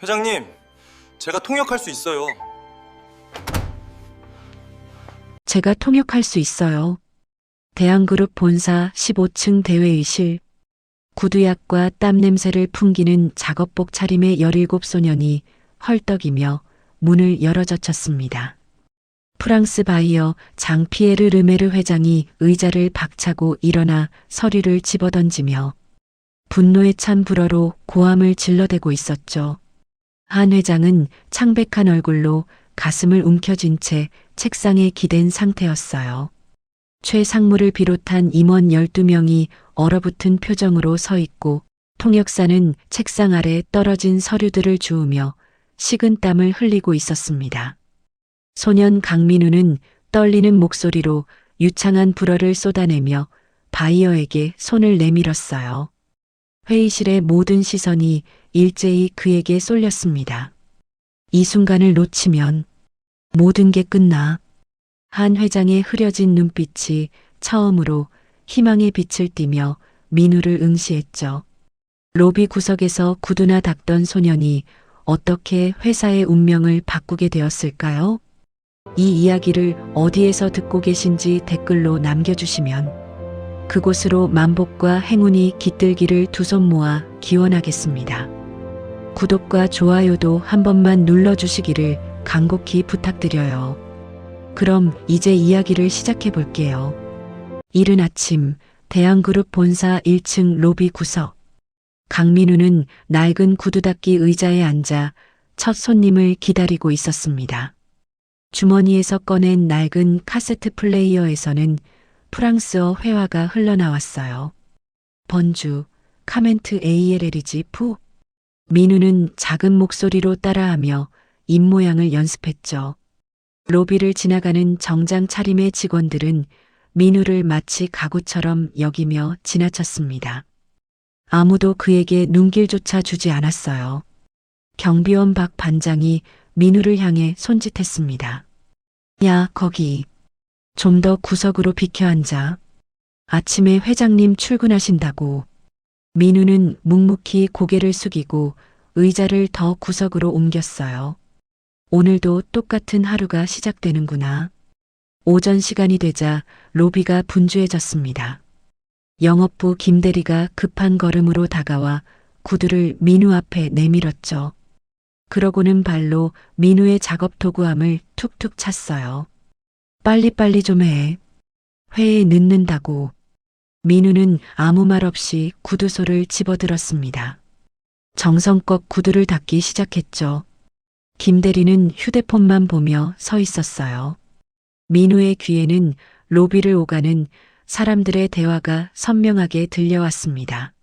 회장님, 제가 통역할 수 있어요. 제가 통역할 수 있어요. 대한그룹 본사 15층 대회의실. 구두약과 땀 냄새를 풍기는 작업복 차림의 17소년이 헐떡이며 문을 열어젖혔습니다. 프랑스 바이어 장피에르 르메르 회장이 의자를 박차고 일어나 서류를 집어던지며 분노에 찬 불어로 고함을 질러대고 있었죠. 한 회장은 창백한 얼굴로 가슴을 움켜쥔 채 책상에 기댄 상태였어요. 최 상무를 비롯한 임원 12명이 얼어붙은 표정으로 서 있고 통역사는 책상 아래 떨어진 서류들을 주우며 식은땀을 흘리고 있었습니다. 소년 강민우는 떨리는 목소리로 유창한 불어를 쏟아내며 바이어에게 손을 내밀었어요. 회의실의 모든 시선이 일제히 그에게 쏠렸습니다. 이 순간을 놓치면 모든 게 끝나. 한 회장의 흐려진 눈빛이 처음으로 희망의 빛을 띠며 민우를 응시했죠. 로비 구석에서 구두나 닦던 소년이 어떻게 회사의 운명을 바꾸게 되었을까요? 이 이야기를 어디에서 듣고 계신지 댓글로 남겨주시면 그곳으로 만복과 행운이 깃들기를 두 손 모아 기원하겠습니다. 구독과 좋아요도 한 번만 눌러주시기를 간곡히 부탁드려요. 그럼 이제 이야기를 시작해 볼게요. 이른 아침 대한그룹 본사 1층 로비 구석. 강민우는 낡은 구두 닦기 의자에 앉아 첫 손님을 기다리고 있었습니다. 주머니에서 꺼낸 낡은 카세트 플레이어에서는 프랑스어 회화가 흘러나왔어요. 번주, 카멘트 ALL이지 푸. 민우는 작은 목소리로 따라하며 입모양을 연습했죠. 로비를 지나가는 정장 차림의 직원들은 민우를 마치 가구처럼 여기며 지나쳤습니다. 아무도 그에게 눈길조차 주지 않았어요. 경비원 박 반장이 민우를 향해 손짓했습니다. 야, 거기. 좀 더 구석으로 비켜 앉아. 아침에 회장님 출근하신다고. 민우는 묵묵히 고개를 숙이고 의자를 더 구석으로 옮겼어요. 오늘도 똑같은 하루가 시작되는구나. 오전 시간이 되자 로비가 분주해졌습니다. 영업부 김대리가 급한 걸음으로 다가와 구두를 민우 앞에 내밀었죠. 그러고는 발로 민우의 작업 도구함을 툭툭 찼어요. 빨리빨리 좀 해. 회에 늦는다고. 민우는 아무 말 없이 구두소를 집어들었습니다. 정성껏 구두를 닦기 시작했죠. 김대리는 휴대폰만 보며 서 있었어요. 민우의 귀에는 로비를 오가는 사람들의 대화가 선명하게 들려왔습니다.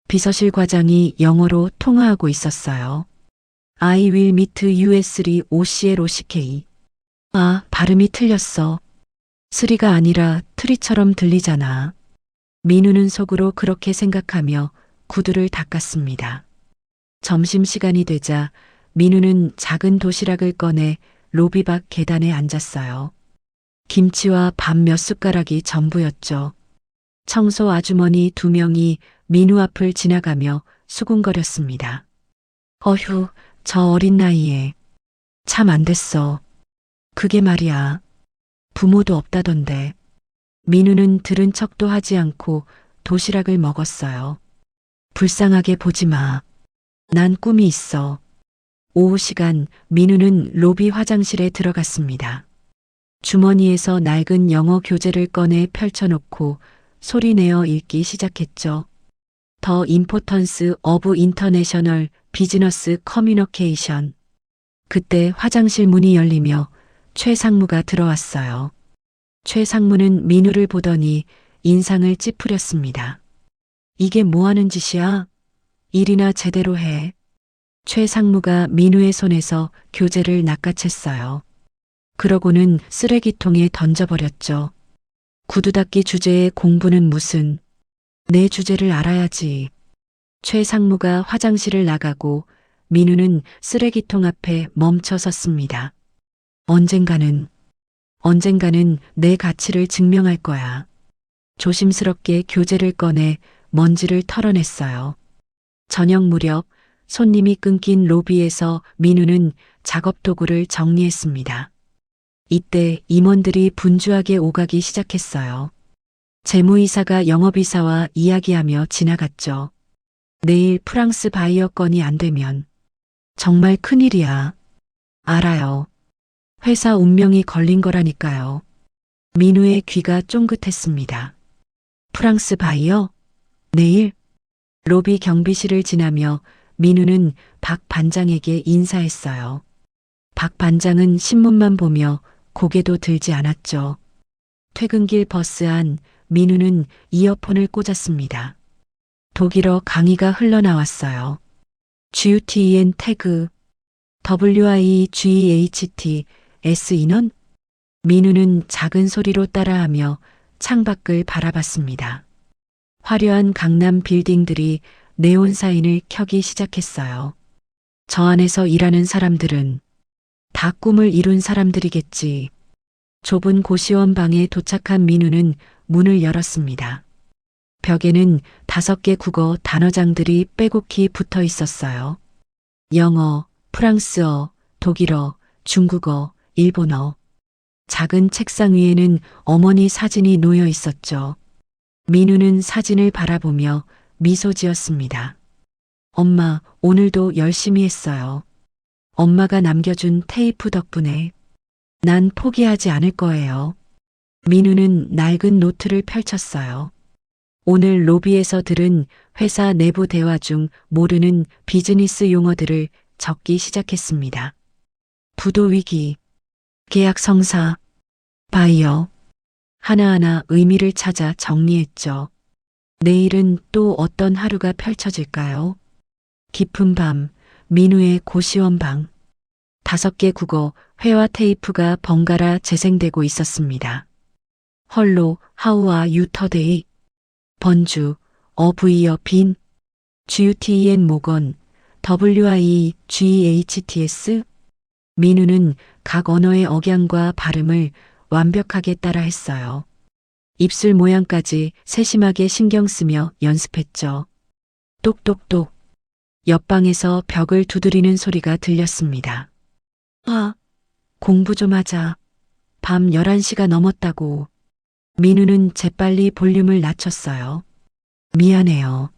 비서실 과장이 영어로 통화하고 있었어요. I will meet you3 OCLOCK. 아, 발음이 틀렸어. 쓰리가 아니라 트리처럼 들리잖아. 민우는 속으로 그렇게 생각하며 구두를 닦았습니다. 점심시간이 되자 민우는 작은 도시락을 꺼내 로비 밖 계단에 앉았어요. 김치와 밥 몇 숟가락이 전부였죠. 청소 아주머니 2명이 민우 앞을 지나가며 수군거렸습니다. 어휴, 저 어린 나이에. 참 안 됐어. 그게 말이야. 부모도 없다던데. 민우는 들은 척도 하지 않고 도시락을 먹었어요. 불쌍하게 보지 마. 난 꿈이 있어. 오후 시간 민우는 로비 화장실에 들어갔습니다. 주머니에서 낡은 영어 교재를 꺼내 펼쳐놓고 소리내어 읽기 시작했죠. 더 임포턴스 오브 인터내셔널 비즈너스 커뮤니케이션. 그때 화장실 문이 열리며 최 상무가 들어왔어요. 최 상무는 민우를 보더니 인상을 찌푸렸습니다. 이게 뭐 하는 짓이야? 일이나 제대로 해. 최 상무가 민우의 손에서 교재를 낚아챘어요. 그러고는 쓰레기통에 던져버렸죠. 구두 닦기 주제의 공부는 무슨. 내 주제를 알아야지. 최 상무가 화장실을 나가고 민우는 쓰레기통 앞에 멈춰 섰습니다. 언젠가는 내 가치를 증명할 거야. 조심스럽게 교재를 꺼내 먼지를 털어냈어요. 저녁 무렵 손님이 끊긴 로비에서 민우는 작업 도구를 정리했습니다. 이때 임원들이 분주하게 오가기 시작했어요. 재무이사가 영업이사와 이야기하며 지나갔죠. 내일 프랑스 바이어 건이 안 되면 정말 큰일이야. 알아요. 회사 운명이 걸린 거라니까요. 민우의 귀가 쫑긋했습니다. 프랑스 바이어? 내일? 로비 경비실을 지나며 민우는 박 반장에게 인사했어요. 박 반장은 신문만 보며 고개도 들지 않았죠. 퇴근길 버스 안 민우는 이어폰을 꽂았습니다. 독일어 강의가 흘러나왔어요. GUTEN 태그 WIGHT S 인원? 민우는 작은 소리로 따라하며 창밖을 바라봤습니다. 화려한 강남 빌딩들이 네온 사인을 켜기 시작했어요. 저 안에서 일하는 사람들은 다 꿈을 이룬 사람들이겠지. 좁은 고시원 방에 도착한 민우는 문을 열었습니다. 벽에는 5개 국어 단어장들이 빼곡히 붙어 있었어요. 영어, 프랑스어, 독일어, 중국어, 일본어. 작은 책상 위에는 어머니 사진이 놓여 있었죠. 민우는 사진을 바라보며 미소 지었습니다. 엄마, 오늘도 열심히 했어요. 엄마가 남겨준 테이프 덕분에 난 포기하지 않을 거예요. 민우는 낡은 노트를 펼쳤어요. 오늘 로비에서 들은 회사 내부 대화 중 모르는 비즈니스 용어들을 적기 시작했습니다. 부도 위기, 계약 성사, 바이어. 하나하나 의미를 찾아 정리했죠. 내일은 또 어떤 하루가 펼쳐질까요? 깊은 밤, 민우의 고시원 방. 5개 국어 회화 테이프가 번갈아 재생되고 있었습니다. 헐로, 하우아 유터데이, 번주, 어브이어 빈, GUTEN 모건, WIGHTS. 민우는 각 언어의 억양과 발음을 완벽하게 따라했어요. 입술 모양까지 세심하게 신경 쓰며 연습했죠. 똑똑똑. 옆방에서 벽을 두드리는 소리가 들렸습니다. 공부 좀 하자. 밤 11시가 넘었다고. 민우는 재빨리 볼륨을 낮췄어요. 미안해요.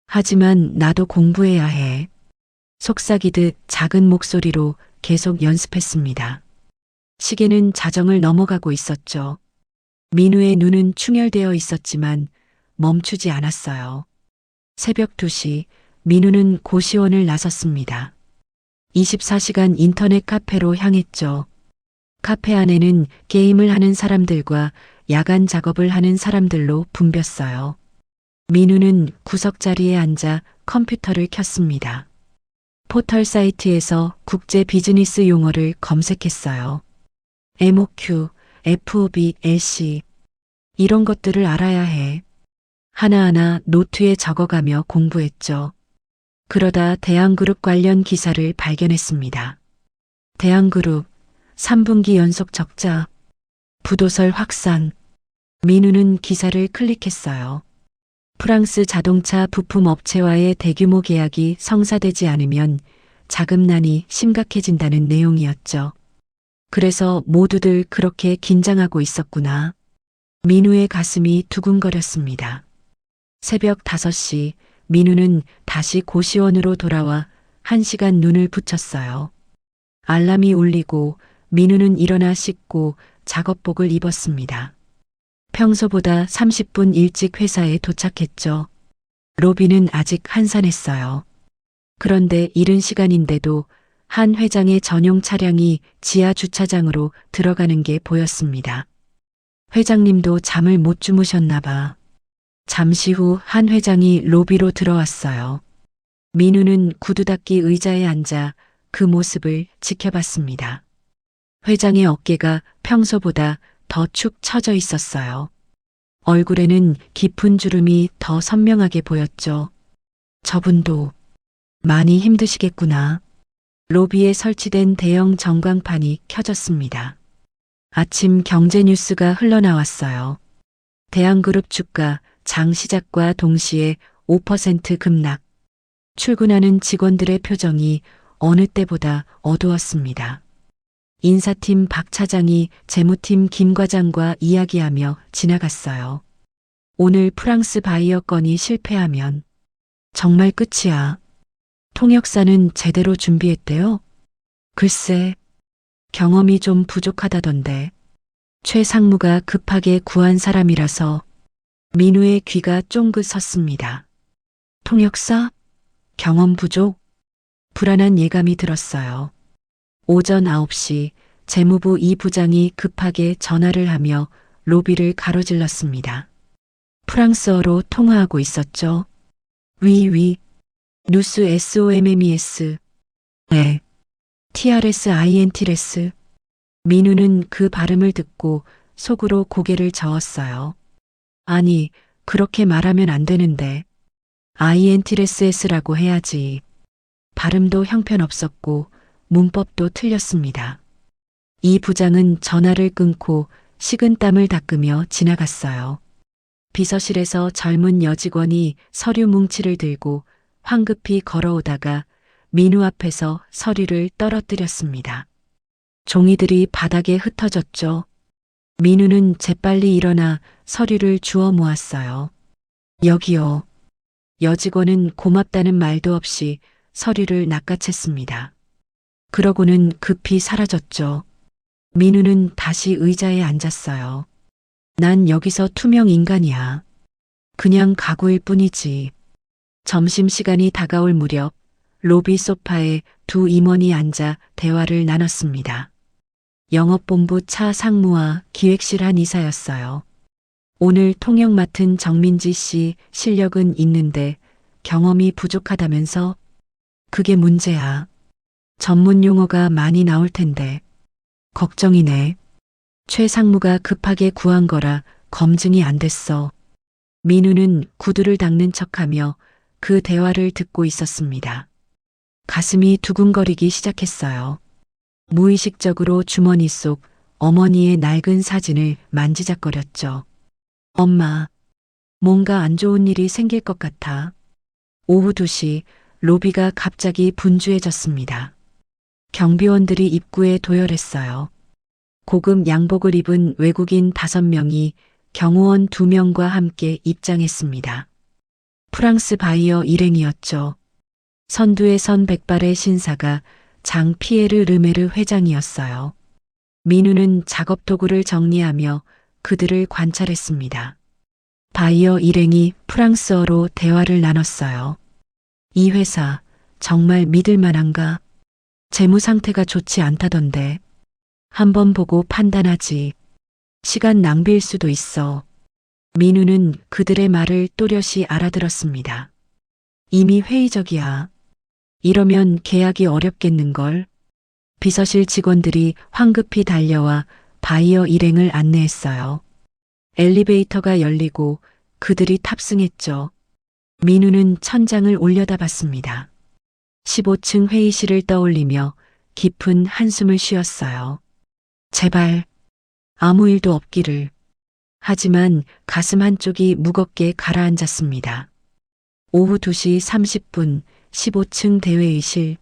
하지만 나도 공부해야 해. 속삭이듯 작은 목소리로 계속 연습했습니다. 시계는 자정을 넘어가고 있었죠. 민우의 눈은 충혈되어 있었지만 멈추지 않았어요. 새벽 2시 민우는 고시원을 나섰습니다. 24시간 인터넷 카페로 향했죠. 카페 안에는 게임을 하는 사람들과 야간 작업을 하는 사람들로 붐볐어요. 민우는 구석자리에 앉아 컴퓨터를 켰습니다. 포털 사이트에서 국제 비즈니스 용어를 검색했어요. MOQ, FOB, LC. 이런 것들을 알아야 해. 하나하나 노트에 적어가며 공부했죠. 그러다 대한그룹 관련 기사를 발견했습니다. 대한그룹 3분기 연속 적자, 부도설 확산. 민우는 기사를 클릭했어요. 프랑스 자동차 부품 업체와의 대규모 계약이 성사되지 않으면 자금난이 심각해진다는 내용이었죠. 그래서 모두들 그렇게 긴장하고 있었구나. 민우의 가슴이 두근거렸습니다. 새벽 5시 민우는 다시 고시원으로 돌아와 1시간 눈을 붙였어요. 알람이 울리고 민우는 일어나 씻고 작업복을 입었습니다. 평소보다 30분 일찍 회사에 도착했죠. 로비는 아직 한산했어요. 그런데 이른 시간인데도 한 회장의 전용 차량이 지하 주차장으로 들어가는 게 보였습니다. 회장님도 잠을 못 주무셨나 봐. 잠시 후 한 회장이 로비로 들어왔어요. 민우는 구두 닦기 의자에 앉아 그 모습을 지켜봤습니다. 회장의 어깨가 평소보다 더 축 처져 있었어요. 얼굴에는 깊은 주름이 더 선명하게 보였죠. 저분도 많이 힘드시겠구나. 로비에 설치된 대형 전광판이 켜졌습니다. 아침 경제 뉴스가 흘러나왔어요. 대한그룹 주가 장 시작과 동시에 5% 급락. 출근하는 직원들의 표정이 어느 때보다 어두웠습니다. 인사팀 박 차장이 재무팀 김 과장과 이야기하며 지나갔어요. 오늘 프랑스 바이어 건이 실패하면 정말 끝이야. 통역사는 제대로 준비했대요? 글쎄, 경험이 좀 부족하다던데. 최 상무가 급하게 구한 사람이라서 민우의 귀가 쫑긋 섰습니다. 통역사? 경험 부족? 불안한 예감이 들었어요. 오전 9시 재무부 이 부장이 급하게 전화를 하며 로비를 가로질렀습니다. 프랑스어로 통화하고 있었죠. 위. 누스 SOMMES. 네. TRSINT레스. 민우는 그 발음을 듣고 속으로 고개를 저었어요. 아니, 그렇게 말하면 안 되는데. INT레스라고 해야지. 발음도 형편없었고 문법도 틀렸습니다. 이 부장은 전화를 끊고 식은땀을 닦으며 지나갔어요. 비서실에서 젊은 여직원이 서류 뭉치를 들고 황급히 걸어오다가 민우 앞에서 서류를 떨어뜨렸습니다. 종이들이 바닥에 흩어졌죠. 민우는 재빨리 일어나 서류를 주워 모았어요. 여기요. 여직원은 고맙다는 말도 없이 서류를 낚아챘습니다. 그러고는 급히 사라졌죠. 민우는 다시 의자에 앉았어요. 난 여기서 투명 인간이야. 그냥 가구일 뿐이지. 점심시간이 다가올 무렵 로비 소파에 두 임원이 앉아 대화를 나눴습니다. 영업본부 차 상무와 기획실 한 이사였어요. 오늘 통역 맡은 정민지 씨 실력은 있는데 경험이 부족하다면서? 그게 문제야. 전문 용어가 많이 나올 텐데. 걱정이네. 최 상무가 급하게 구한 거라 검증이 안 됐어. 민우는 구두를 닦는 척하며 그 대화를 듣고 있었습니다. 가슴이 두근거리기 시작했어요. 무의식적으로 주머니 속 어머니의 낡은 사진을 만지작거렸죠. 엄마, 뭔가 안 좋은 일이 생길 것 같아. 오후 2시 로비가 갑자기 분주해졌습니다. 경비원들이 입구에 도열했어요. 고급 양복을 입은 외국인 5명이 경호원 2명과 함께 입장했습니다. 프랑스 바이어 일행이었죠. 선두에 선 백발의 신사가 장 피에르 르메르 회장이었어요. 민우는 작업 도구를 정리하며 그들을 관찰했습니다. 바이어 일행이 프랑스어로 대화를 나눴어요. 이 회사 정말 믿을 만한가? 재무 상태가 좋지 않다던데. 한번 보고 판단하지. 시간 낭비일 수도 있어. 민우는 그들의 말을 또렷이 알아들었습니다. 이미 회의적이야. 이러면 계약이 어렵겠는걸. 비서실 직원들이 황급히 달려와 바이어 일행을 안내했어요. 엘리베이터가 열리고 그들이 탑승했죠. 민우는 천장을 올려다봤습니다. 15층 회의실을 떠올리며 깊은 한숨을 쉬었어요. 제발 아무 일도 없기를. 하지만 가슴 한쪽이 무겁게 가라앉았습니다. 오후 2시 30분 15층 대회의실.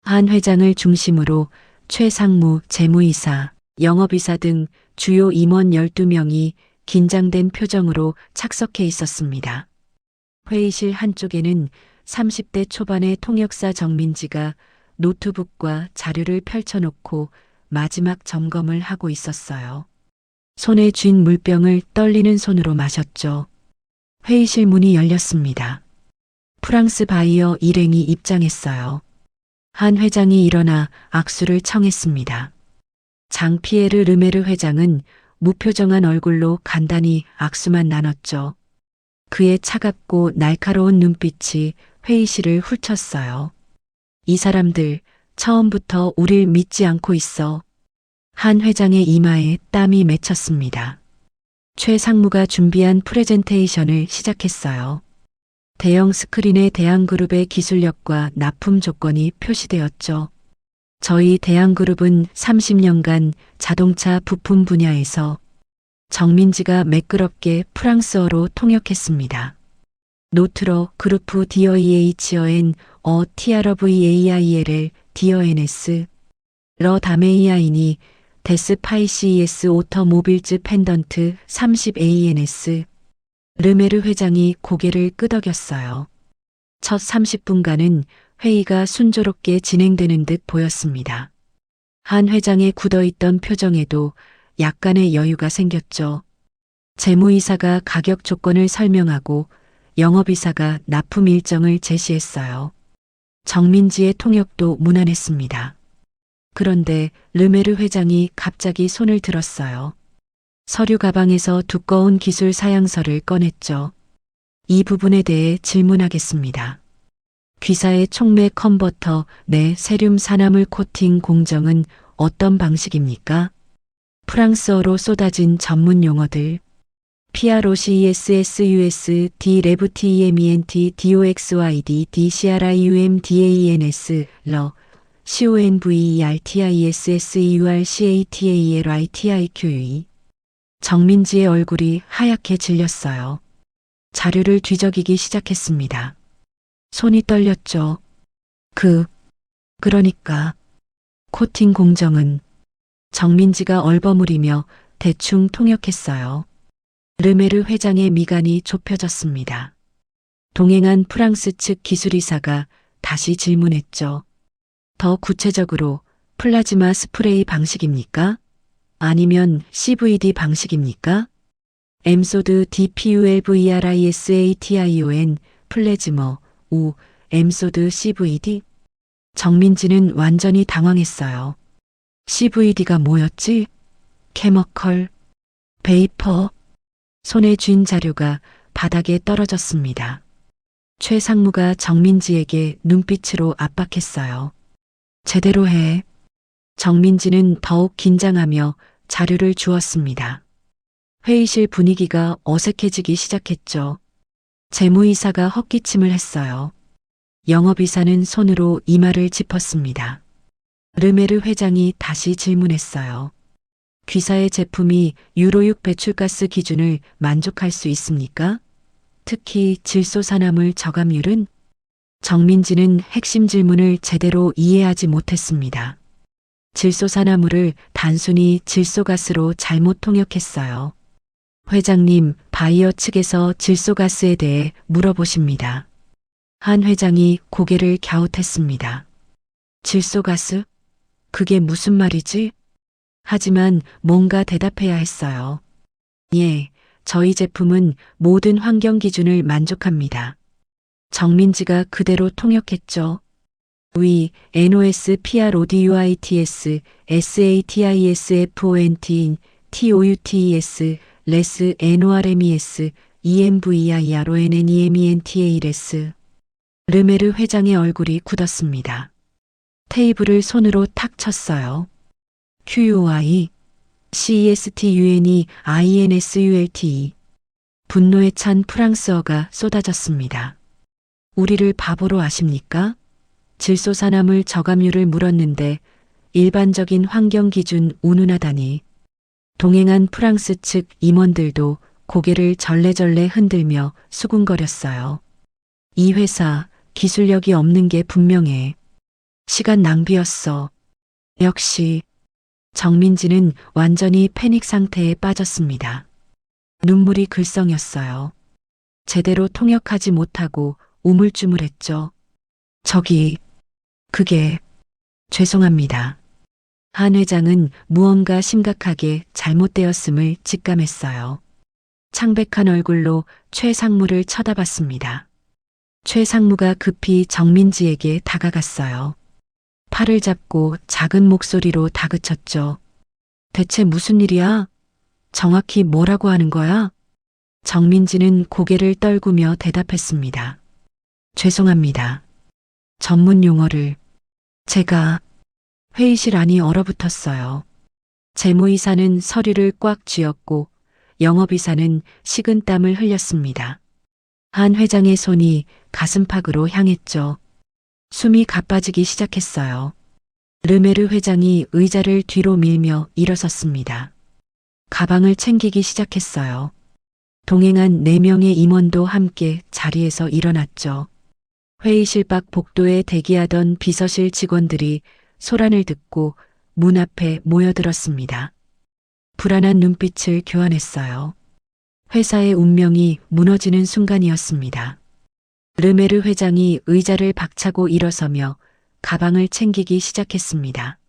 한 회장을 중심으로 최 상무, 재무이사, 영업이사 등 주요 임원 12명이 긴장된 표정으로 착석해 있었습니다. 회의실 한쪽에는 30대 초반의 통역사 정민지가 노트북과 자료를 펼쳐놓고 마지막 점검을 하고 있었어요. 손에 쥔 물병을 떨리는 손으로 마셨죠. 회의실 문이 열렸습니다. 프랑스 바이어 일행이 입장했어요. 한 회장이 일어나 악수를 청했습니다. 장 피에르 르메르 회장은 무표정한 얼굴로 간단히 악수만 나눴죠. 그의 차갑고 날카로운 눈빛이 회의실을 훑었어요. 이 사람들 처음부터 우릴 믿지 않고 있어. 한 회장의 이마에 땀이 맺혔습니다. 최 상무가 준비한 프레젠테이션을 시작했어요. 대형 스크린에 대한그룹의 기술력과 납품 조건이 표시되었죠. 저희 대한그룹은 30년간 자동차 부품 분야에서 정민지가 매끄럽게 프랑스어로 통역했습니다. 노트로 그루프 디어이에이치어엔 어 TRVAILL 디어NS 러 다메이아이니 데스 파이시에스 오터모빌즈 펜던트 30ANS 르메르 회장이 고개를 끄덕였어요. 첫 30분간은 회의가 순조롭게 진행되는 듯 보였습니다. 한 회장의 굳어있던 표정에도 약간의 여유가 생겼죠. 재무이사가 가격 조건을 설명하고 영업이사가 납품 일정을 제시했어요. 정민지의 통역도 무난했습니다. 그런데 르메르 회장이 갑자기 손을 들었어요. 서류 가방에서 두꺼운 기술 사양서를 꺼냈죠. 이 부분에 대해 질문하겠습니다. 귀사의 촉매 컨버터 내 세륨 산화물 코팅 공정은 어떤 방식입니까? 프랑스어로 쏟아진 전문 용어들. PROCESSUS DREVTEMENT DOXYD DCRIUMDAENS 러 CONVERTISSEURCATALITIQE 정민지의 얼굴이 하얗게 질렸어요. 자료를 뒤적이기 시작했습니다. 손이 떨렸죠. 그러니까 코팅 공정은 정민지가 얼버무리며 대충 통역했어요. 르메르 회장의 미간이 좁혀졌습니다. 동행한 프랑스 측 기술이사가 다시 질문했죠. 더 구체적으로 플라즈마 스프레이 방식입니까? 아니면 CVD 방식입니까? 엠소드 DPULVERISATION 플래즈머 우 엠소드 CVD 정민지는 완전히 당황했어요. CVD가 뭐였지? 케머컬, 베이퍼. 손에 쥔 자료가 바닥에 떨어졌습니다. 최 상무가 정민지에게 눈빛으로 압박했어요. 제대로 해. 정민지는 더욱 긴장하며 자료를 주었습니다. 회의실 분위기가 어색해지기 시작했죠. 재무이사가 헛기침을 했어요. 영업이사는 손으로 이마를 짚었습니다. 르메르 회장이 다시 질문했어요. 귀사의 제품이 유로6 배출가스 기준을 만족할 수 있습니까? 특히 질소산화물 저감률은? 정민지는 핵심 질문을 제대로 이해하지 못했습니다. 질소산화물을 단순히 질소가스로 잘못 통역했어요. 회장님, 바이어 측에서 질소가스에 대해 물어보십니다. 한 회장이 고개를 갸웃했습니다. 질소가스? 그게 무슨 말이지? 하지만 뭔가 대답해야 했어요. 예, 저희 제품은 모든 환경 기준을 만족합니다. 정민지가 그대로 통역했죠. 위, NOS, PRODUITS, SATISFONT, TOUTES, 레스, NORMES, EMVIRONNEMENTALS. 르메르 회장의 얼굴이 굳었습니다. 테이블을 손으로 탁 쳤어요. QUI, CESTUNE, INSULTE. 분노에 찬 프랑스어가 쏟아졌습니다. 우리를 바보로 아십니까? 질소산화물 저감률을 물었는데 일반적인 환경 기준 운운하다니. 동행한 프랑스 측 임원들도 고개를 절레절레 흔들며 수군거렸어요. 이 회사 기술력이 없는 게 분명해. 시간 낭비였어. 역시. 정민지는 완전히 패닉 상태에 빠졌습니다. 눈물이 글썽였어요. 제대로 통역하지 못하고 우물쭈물했죠. 그게 죄송합니다. 한 회장은 무언가 심각하게 잘못되었음을 직감했어요. 창백한 얼굴로 최 상무를 쳐다봤습니다. 최 상무가 급히 정민지에게 다가갔어요. 팔을 잡고 작은 목소리로 다그쳤죠. 대체 무슨 일이야? 정확히 뭐라고 하는 거야? 정민지는 고개를 떨구며 대답했습니다. 죄송합니다. 전문 용어를. 제가 회의실 안이 얼어붙었어요. 재무이사는 서류를 꽉 쥐었고 영업이사는 식은땀을 흘렸습니다. 한 회장의 손이 가슴팍으로 향했죠. 숨이 가빠지기 시작했어요. 르메르 회장이 의자를 뒤로 밀며 일어섰습니다. 가방을 챙기기 시작했어요. 동행한 4명의 임원도 함께 자리에서 일어났죠. 회의실 밖 복도에 대기하던 비서실 직원들이 소란을 듣고 문 앞에 모여들었습니다. 불안한 눈빛을 교환했어요. 회사의 운명이 무너지는 순간이었습니다. 르메르 회장이 의자를 박차고 일어서며 가방을 챙기기 시작했습니다.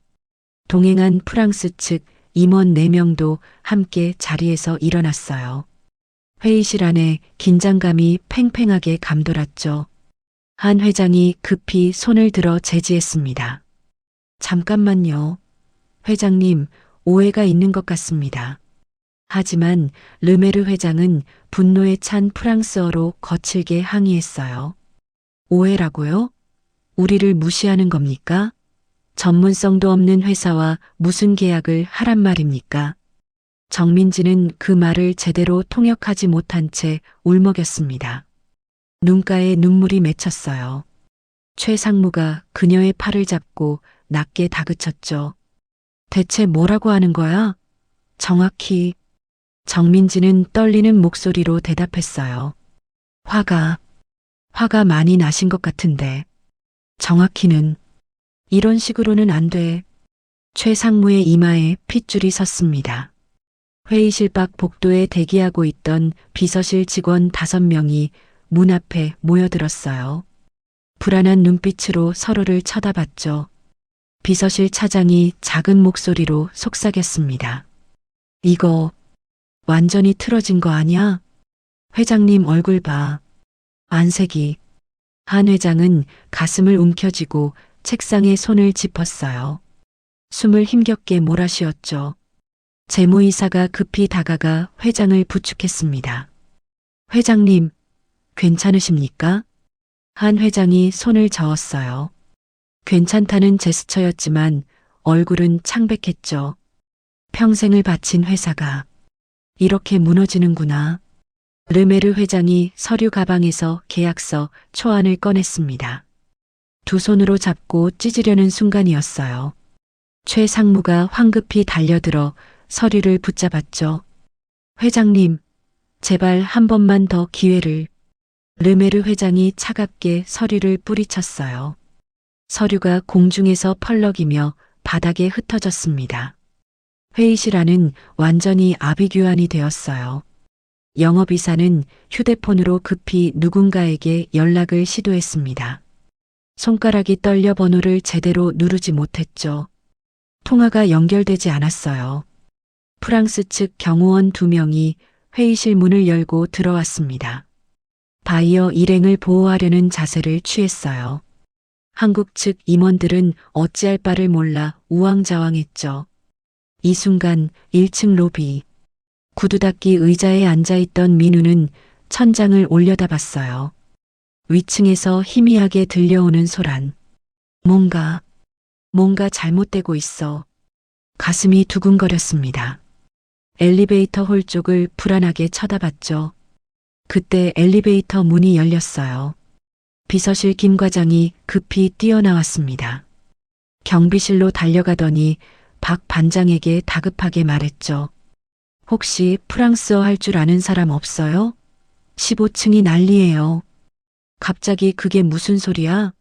동행한 프랑스 측 임원 4명도 함께 자리에서 일어났어요. 회의실 안에 긴장감이 팽팽하게 감돌았죠. 한 회장이 급히 손을 들어 제지했습니다. 잠깐만요. 회장님, 오해가 있는 것 같습니다. 하지만 르메르 회장은 분노에 찬 프랑스어로 거칠게 항의했어요. 오해라고요? 우리를 무시하는 겁니까? 전문성도 없는 회사와 무슨 계약을 하란 말입니까? 정민지는 그 말을 제대로 통역하지 못한 채 울먹였습니다. 눈가에 눈물이 맺혔어요. 최 상무가 그녀의 팔을 잡고 낮게 다그쳤죠. 대체 뭐라고 하는 거야? 정확히. 정민지는 떨리는 목소리로 대답했어요. 화가 많이 나신 것 같은데. 정확히는 이런 식으로는 안 돼. 최 상무의 이마에 핏줄이 섰습니다. 회의실 밖 복도에 대기하고 있던 비서실 직원 5명이 문 앞에 모여들었어요. 불안한 눈빛으로 서로를 쳐다봤죠. 비서실 차장이 작은 목소리로 속삭였습니다. 이거 완전히 틀어진 거 아니야? 회장님 얼굴 봐. 안색이. 한 회장은 가슴을 움켜쥐고 책상에 손을 짚었어요. 숨을 힘겹게 몰아쉬었죠. 재무이사가 급히 다가가 회장을 부축했습니다. 회장님, 괜찮으십니까? 한 회장이 손을 저었어요. 괜찮다는 제스처였지만 얼굴은 창백했죠. 평생을 바친 회사가 이렇게 무너지는구나. 르메르 회장이 서류 가방에서 계약서 초안을 꺼냈습니다. 두 손으로 잡고 찢으려는 순간이었어요. 최 상무가 황급히 달려들어 서류를 붙잡았죠. 회장님, 제발 한 번만 더 기회를. 르메르 회장이 차갑게 서류를 뿌리쳤어요. 서류가 공중에서 펄럭이며 바닥에 흩어졌습니다. 회의실 안은 완전히 아비규환이 되었어요. 영업이사는 휴대폰으로 급히 누군가에게 연락을 시도했습니다. 손가락이 떨려 번호를 제대로 누르지 못했죠. 통화가 연결되지 않았어요. 프랑스 측 경호원 2명이 회의실 문을 열고 들어왔습니다. 바이어 일행을 보호하려는 자세를 취했어요. 한국 측 임원들은 어찌할 바를 몰라 우왕좌왕했죠. 이 순간 1층 로비. 구두 닦기 의자에 앉아있던 민우는 천장을 올려다봤어요. 위층에서 희미하게 들려오는 소란. 뭔가 잘못되고 있어. 가슴이 두근거렸습니다. 엘리베이터 홀 쪽을 불안하게 쳐다봤죠. 그때 엘리베이터 문이 열렸어요. 비서실 김 과장이 급히 뛰어나왔습니다. 경비실로 달려가더니 박 반장에게 다급하게 말했죠. 혹시 프랑스어 할 줄 아는 사람 없어요? 15층이 난리예요. 갑자기 그게 무슨 소리야?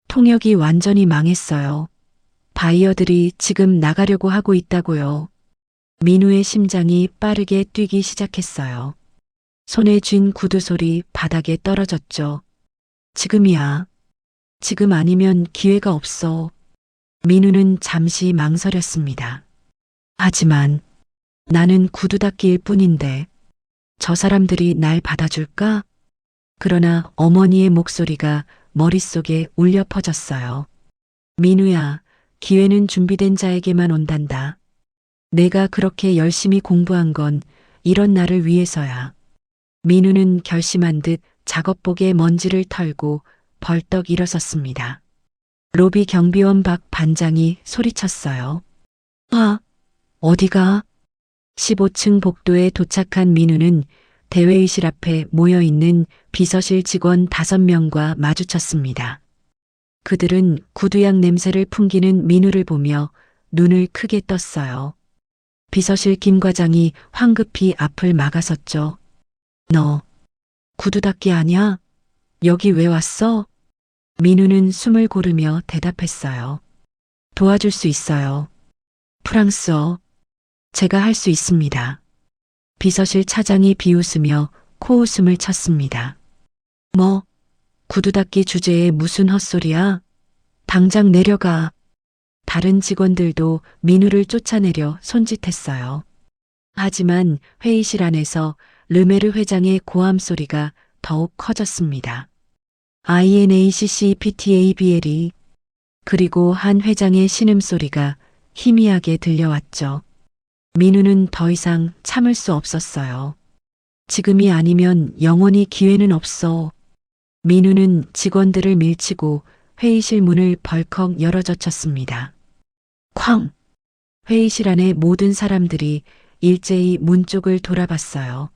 통역이 완전히 망했어요. 바이어들이 지금 나가려고 하고 있다고요. 민우의 심장이 빠르게 뛰기 시작했어요. 손에 쥔 구두 소리 바닥에 떨어졌죠. 지금이야. 지금 아니면 기회가 없어. 민우는 잠시 망설였습니다. 하지만 나는 구두 닦기일 뿐인데 저 사람들이 날 받아줄까? 그러나 어머니의 목소리가 머릿속에 울려 퍼졌어요. 민우야, 기회는 준비된 자에게만 온단다. 내가 그렇게 열심히 공부한 건 이런 나를 위해서야. 민우는 결심한 듯 작업복에 먼지를 털고 벌떡 일어섰습니다. 로비 경비원 박 반장이 소리쳤어요. 어디가? 15층 복도에 도착한 민우는 대회의실 앞에 모여있는 비서실 직원 5명과 마주쳤습니다. 그들은 구두약 냄새를 풍기는 민우를 보며 눈을 크게 떴어요. 비서실 김 과장이 황급히 앞을 막아섰죠. 너 구두 닦기 아냐? 여기 왜 왔어? 민우는 숨을 고르며 대답했어요. 도와줄 수 있어요. 프랑스어. 제가 할 수 있습니다. 비서실 차장이 비웃으며 코웃음을 쳤습니다. 뭐, 구두 닦기 주제에 무슨 헛소리야? 당장 내려가. 다른 직원들도 민우를 쫓아내려 손짓했어요. 하지만 회의실 안에서 르메르 회장의 고함 소리가 더욱 커졌습니다. INACCPTABL이 그리고 한 회장의 신음소리가 희미하게 들려왔죠. 민우는 더 이상 참을 수 없었어요. 지금이 아니면 영원히 기회는 없어. 민우는 직원들을 밀치고 회의실 문을 벌컥 열어젖혔습니다. 쾅! 회의실 안의 모든 사람들이 일제히 문 쪽을 돌아봤어요.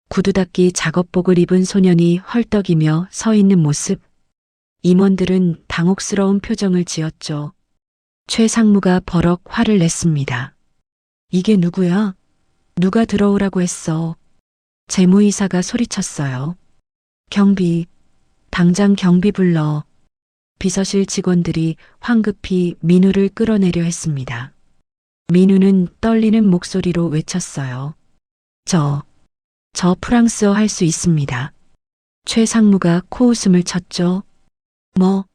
구두 닦기 작업복을 입은 소년이 헐떡이며 서 있는 모습. 임원들은 당혹스러운 표정을 지었죠. 최 상무가 버럭 화를 냈습니다. 이게 누구야? 누가 들어오라고 했어? 재무이사가 소리쳤어요. 경비, 당장 경비 불러. 비서실 직원들이 황급히 민우를 끌어내려 했습니다. 민우는 떨리는 목소리로 외쳤어요. 저 프랑스어 할 수 있습니다. 최 상무가 코웃음을 쳤죠. 뭐,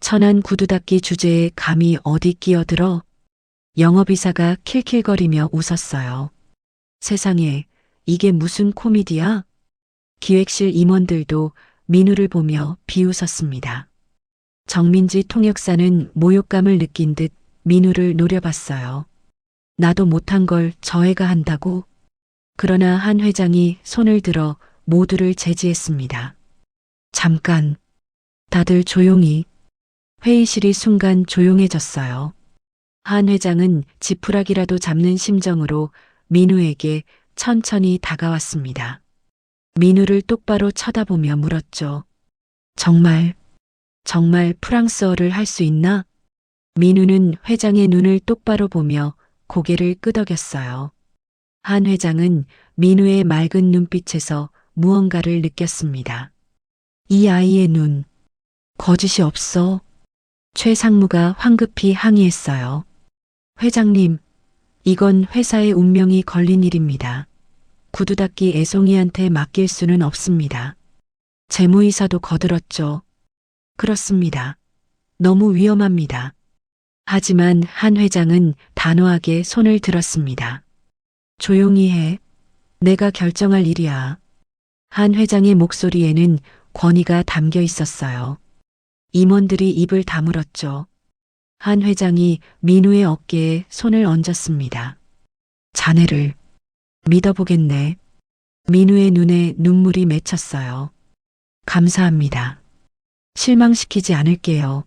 천안 구두 닦기 주제에 감히 어디 끼어들어? 영업이사가 킬킬거리며 웃었어요. 세상에, 이게 무슨 코미디야? 기획실 임원들도 민우를 보며 비웃었습니다. 정민지 통역사는 모욕감을 느낀 듯 민우를 노려봤어요. 나도 못한 걸 저 애가 한다고? 그러나 한 회장이 손을 들어 모두를 제지했습니다. 잠깐, 다들 조용히. 회의실이 순간 조용해졌어요. 한 회장은 지푸라기라도 잡는 심정으로 민우에게 천천히 다가왔습니다. 민우를 똑바로 쳐다보며 물었죠. 정말 프랑스어를 할 수 있나? 민우는 회장의 눈을 똑바로 보며 고개를 끄덕였어요. 한 회장은 민우의 맑은 눈빛에서 무언가를 느꼈습니다. 이 아이의 눈, 거짓이 없어. 최 상무가 황급히 항의했어요. 회장님, 이건 회사의 운명이 걸린 일입니다. 구두 닦기 애송이한테 맡길 수는 없습니다. 재무이사도 거들었죠. 그렇습니다. 너무 위험합니다. 하지만 한 회장은 단호하게 손을 들었습니다. 조용히 해. 내가 결정할 일이야. 한 회장의 목소리에는 권위가 담겨 있었어요. 임원들이 입을 다물었죠. 한 회장이 민우의 어깨에 손을 얹었습니다. 자네를 믿어보겠네. 민우의 눈에 눈물이 맺혔어요. 감사합니다. 실망시키지 않을게요.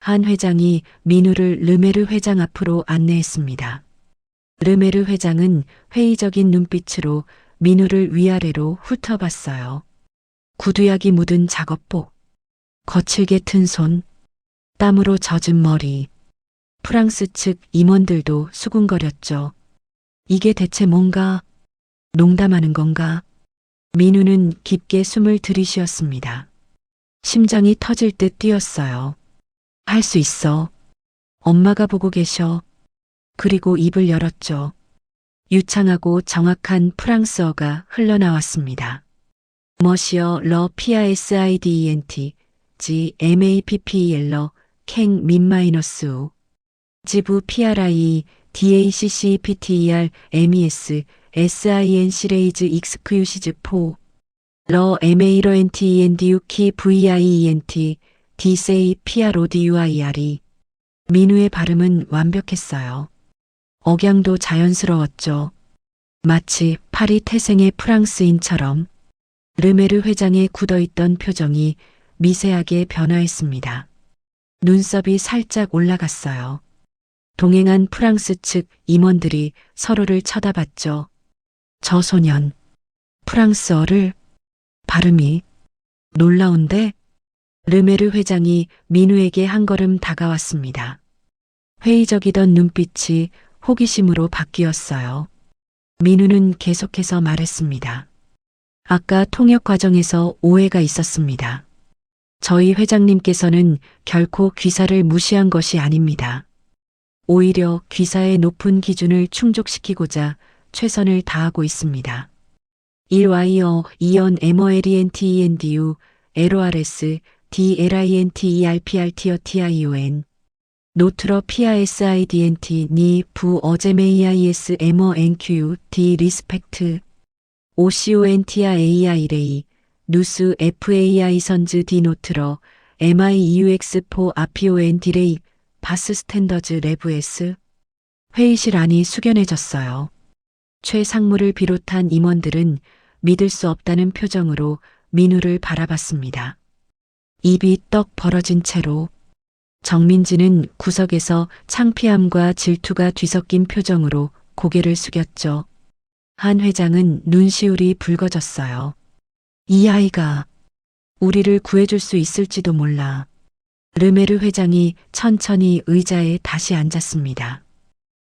한 회장이 민우를 르메르 회장 앞으로 안내했습니다. 르메르 회장은 회의적인 눈빛으로 민우를 위아래로 훑어봤어요. 구두약이 묻은 작업복, 거칠게 튼 손, 땀으로 젖은 머리. 프랑스 측 임원들도 수군거렸죠. 이게 대체 뭔가? 농담하는 건가? 민우는 깊게 숨을 들이쉬었습니다. 심장이 터질 듯 뛰었어요. 할 수 있어. 엄마가 보고 계셔. 그리고 입을 열었죠. 유창하고 정확한 프랑스어가 흘러나왔습니다. 머시어 러 PISIDENT GMAPPEL러 캥 민마이너스 우 지부 PRI DACCPTER MES SINC 레이즈 익스큐시즈 4 러 MA러 NTENDU 키 VIENT DSEI PRODUIRE 민우의 발음은 완벽했어요. 억양도 자연스러웠죠. 마치 파리 태생의 프랑스인처럼. 르메르 회장의 굳어있던 표정이 미세하게 변화했습니다. 눈썹이 살짝 올라갔어요. 동행한 프랑스 측 임원들이 서로를 쳐다봤죠. 저 소년, 프랑스어를, 발음이 놀라운데? 르메르 회장이 민우에게 한 걸음 다가왔습니다. 회의적이던 눈빛이 호기심으로 바뀌었어요. 민우는 계속해서 말했습니다. 아까 통역 과정에서 오해가 있었습니다. 저희 회장님께서는 결코 귀사를 무시한 것이 아닙니다. 오히려 귀사의 높은 기준을 충족시키고자 최선을 다하고 있습니다. 1와이어 2연 MOLENTENDU LORS DLINTERPRTION 노트러 PRSIDNT 니 부어제메이아이스 MONQ D 리스펙트 OCONTRAIRA 누스 FAI 선즈 D 노트러 MIEUX4 APON 디레이 바스 스탠더즈 레브에스 회의실 안이 숙연해졌어요. 최 상무를 비롯한 임원들은 믿을 수 없다는 표정으로 민우를 바라봤습니다. 입이 떡 벌어진 채로 정민지는 구석에서 창피함과 질투가 뒤섞인 표정으로 고개를 숙였죠. 한 회장은 눈시울이 붉어졌어요. 이 아이가 우리를 구해줄 수 있을지도 몰라. 르메르 회장이 천천히 의자에 다시 앉았습니다.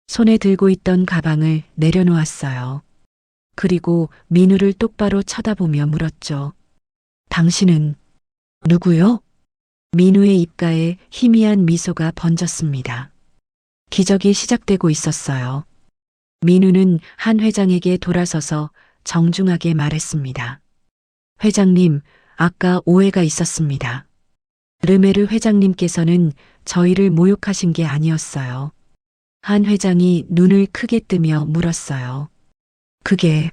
손에 들고 있던 가방을 내려놓았어요. 그리고 민우를 똑바로 쳐다보며 물었죠. 당신은 누구요? 민우의 입가에 희미한 미소가 번졌습니다. 기적이 시작되고 있었어요. 민우는 한 회장에게 돌아서서 정중하게 말했습니다. 회장님, 아까 오해가 있었습니다. 르메르 회장님께서는 저희를 모욕하신 게 아니었어요. 한 회장이 눈을 크게 뜨며 물었어요. 그게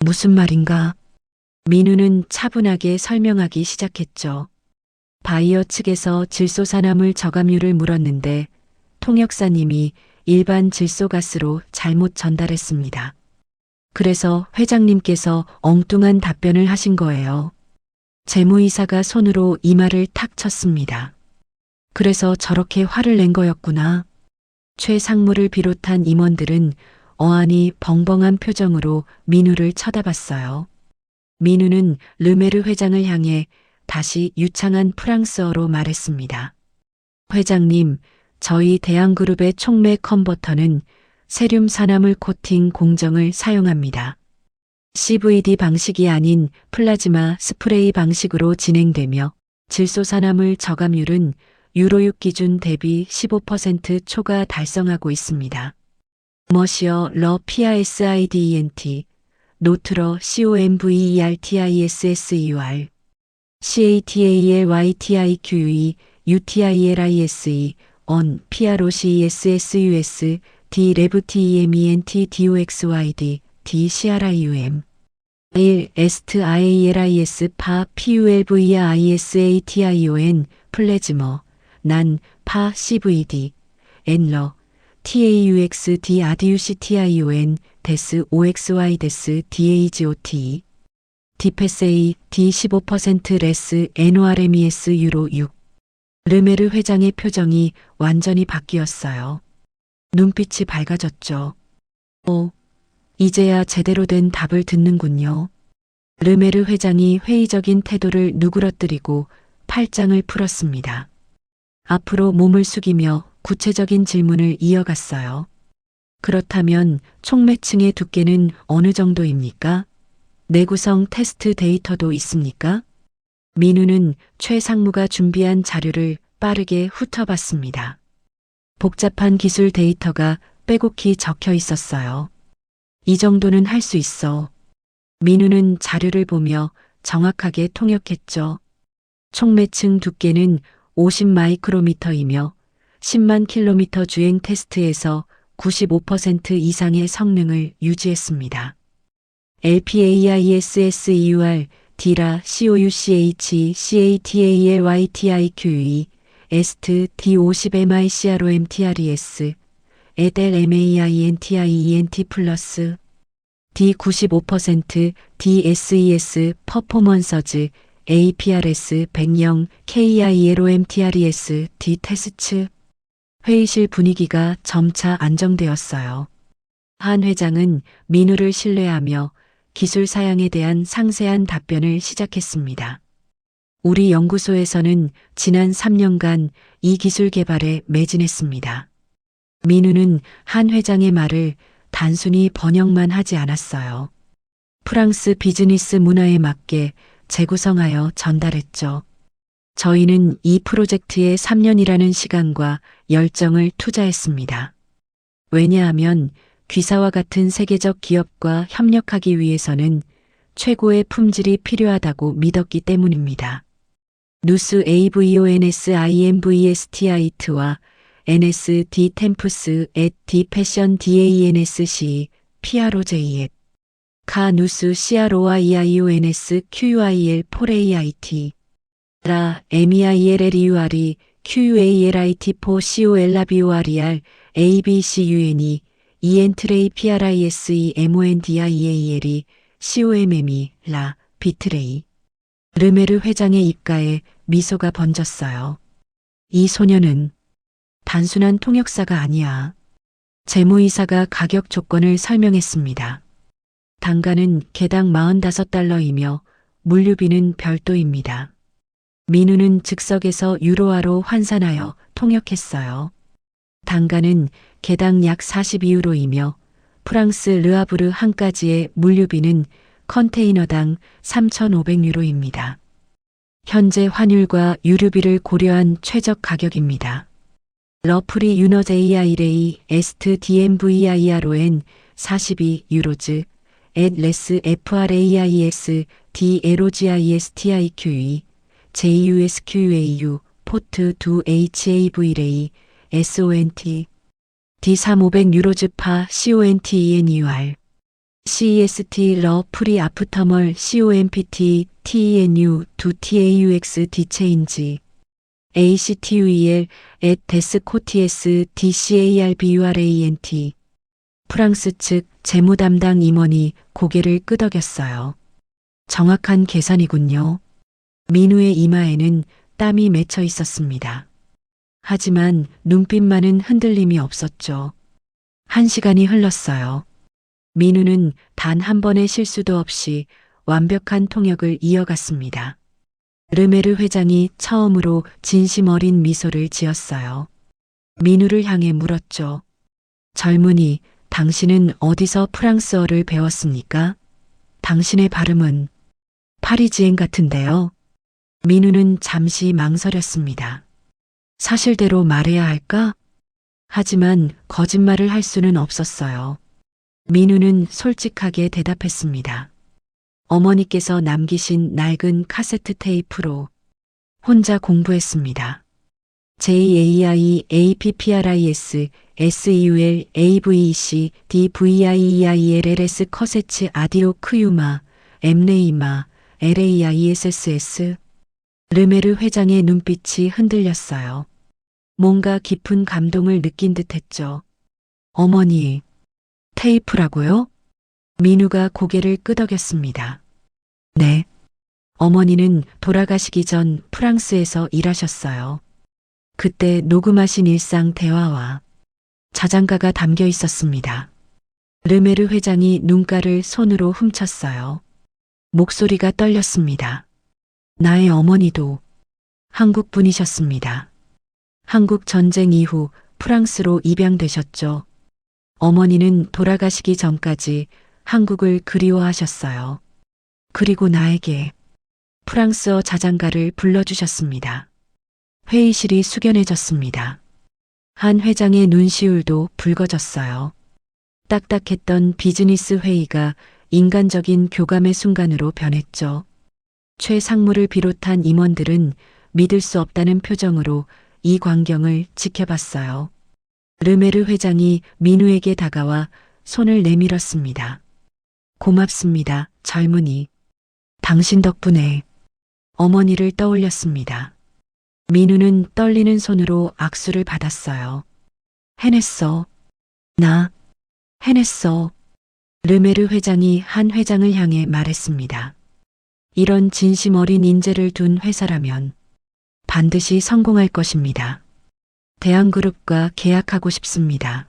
무슨 말인가? 민우는 차분하게 설명하기 시작했죠. 바이어 측에서 질소산화물 저감율을 물었는데 통역사님이 일반 질소가스로 잘못 전달했습니다. 그래서 회장님께서 엉뚱한 답변을 하신 거예요. 재무이사가 손으로 이마를 탁 쳤습니다. 그래서 저렇게 화를 낸 거였구나. 최 상무를 비롯한 임원들은 어안이 벙벙한 표정으로 민우를 쳐다봤어요. 민우는 르메르 회장을 향해 다시 유창한 프랑스어로 말했습니다. 회장님, 저희 대한그룹의 촉매 컨버터는 세륨 산화물 코팅 공정을 사용합니다. CVD 방식이 아닌 플라즈마 스프레이 방식으로 진행되며 질소산화물 저감율은 유로6 기준 대비 15% 초과 달성하고 있습니다. 머시어 러 PRSIDENT 노트러 COMVERTISSEUR CATALYTIQE UTILISE on PROCESSUS D REVTEMENT DOXYD D CRIUM 1 STIALIS 파 PULVERISATION 플래즈머 난 파 CVD 엔러 TAUX D RDUCTION 데스 OXY 데스 DAGOT 디페세이 D 15% 레스 NORMES 유로 6 르메르 회장의 표정이 완전히 바뀌었어요. 눈빛이 밝아졌죠. 이제야 제대로 된 답을 듣는군요. 르메르 회장이 회의적인 태도를 누그러뜨리고 팔짱을 풀었습니다. 앞으로 몸을 숙이며 구체적인 질문을 이어갔어요. 그렇다면 촉매층의 두께는 어느 정도입니까? 내구성 테스트 데이터도 있습니까? 민우는 최 상무가 준비한 자료를 빠르게 훑어봤습니다. 복잡한 기술 데이터가 빼곡히 적혀 있었어요. 이 정도는 할 수 있어. 민우는 자료를 보며 정확하게 통역했죠. 촉매층 두께는 50 마이크로미터이며 10만 킬로미터 주행 테스트에서 95% 이상의 성능을 유지했습니다. LPAISSEUR DIRA COUCH CATALYTIQE EST D50MICROMTRES EDEL 플러스 D95% DSES 퍼포먼서즈 APRS 100 KILOMTRES D 테스츠 회의실 분위기가 점차 안정되었어요. 한 회장은 민우를 신뢰하며 기술 사양에 대한 상세한 답변을 시작했습니다. 우리 연구소에서는 지난 3년간 이 기술 개발에 매진했습니다. 민우는 한 회장의 말을 단순히 번역만 하지 않았어요. 프랑스 비즈니스 문화에 맞게 재구성하여 전달했죠. 저희는 이 프로젝트에 3년이라는 시간과 열정을 투자했습니다. 왜냐하면 귀사와 같은 세계적 기업과 협력하기 위해서는 최고의 품질이 필요하다고 믿었기 때문입니다. 누스 AVONSIMVSTIT와 NSD 템프스 D 패션 DANSC PROJET 카 누스 CROIIONS QUIL 4AIT 라 MEILLEURE QUALIT 4 COLLABORER ABCUNE ENTRAY PRISE MONDIAL COMME 라 비트레이 르메르 회장의 입가에 미소가 번졌어요. 이 소녀는 단순한 통역사가 아니야. 재무이사가 가격 조건을 설명했습니다. 단가는 개당 45달러이며 물류비는 별도입니다. 민우는 즉석에서 유로화로 환산하여 통역했어요. 단가는 개당 약 42유로이며 프랑스 르아브르 한 가지의 물류비는 컨테이너당 3,500유로입니다. 현재 환율과 유류비를 고려한 최적 가격입니다. 러프리 유너즈 AI레이 에스트 DMVIRON 42유로즈 앳 레스 FRAIS DLOGISTIQE JUSQAU 포트 2HAV레이 SONT D3500 유로즈파 CONTENUR CEST 러 프리 아프터멀 COMPT TENU 2TAUX 디체인지 ACTUEL 앳 데스코티에스 DCARBURANT 프랑스 측 재무 담당 임원이 고개를 끄덕였어요. 정확한 계산이군요. 민우의 이마에는 땀이 맺혀 있었습니다. 하지만 눈빛만은 흔들림이 없었죠. 1시간이 흘렀어요. 민우는 단 한 번의 실수도 없이 완벽한 통역을 이어갔습니다. 르메르 회장이 처음으로 진심 어린 미소를 지었어요. 민우를 향해 물었죠. 젊은이, 당신은 어디서 프랑스어를 배웠습니까? 당신의 발음은 파리지앵 같은데요. 민우는 잠시 망설였습니다. 사실대로 말해야 할까? 하지만 거짓말을 할 수는 없었어요. 민우는 솔직하게 대답했습니다. 어머니께서 남기신 낡은 카세트 테이프로 혼자 공부했습니다. JAI APPRIS SEUL AVEC DVIEILLS 커세츠 아디오 크유마 엠네이마 LAISSS 르메르 회장의 눈빛이 흔들렸어요. 뭔가 깊은 감동을 느낀 듯했죠. 어머니, 테이프라고요? 민우가 고개를 끄덕였습니다. 네. 어머니는 돌아가시기 전 프랑스에서 일하셨어요. 그때 녹음하신 일상 대화와 자장가가 담겨 있었습니다. 르메르 회장이 눈가를 손으로 훔쳤어요. 목소리가 떨렸습니다. 나의 어머니도 한국 분이셨습니다. 한국 전쟁 이후 프랑스로 입양되셨죠. 어머니는 돌아가시기 전까지 한국을 그리워하셨어요. 그리고 나에게 프랑스어 자장가를 불러주셨습니다. 회의실이 숙연해졌습니다. 한 회장의 눈시울도 붉어졌어요. 딱딱했던 비즈니스 회의가 인간적인 교감의 순간으로 변했죠. 최 상무를 비롯한 임원들은 믿을 수 없다는 표정으로 이 광경을 지켜봤어요. 르메르 회장이 민우에게 다가와 손을 내밀었습니다. 고맙습니다, 젊은이. 당신 덕분에 어머니를 떠올렸습니다. 민우는 떨리는 손으로 악수를 받았어요. 해냈어. 나 해냈어. 르메르 회장이 한 회장을 향해 말했습니다. 이런 진심 어린 인재를 둔 회사라면 반드시 성공할 것입니다. 대한그룹과 계약하고 싶습니다.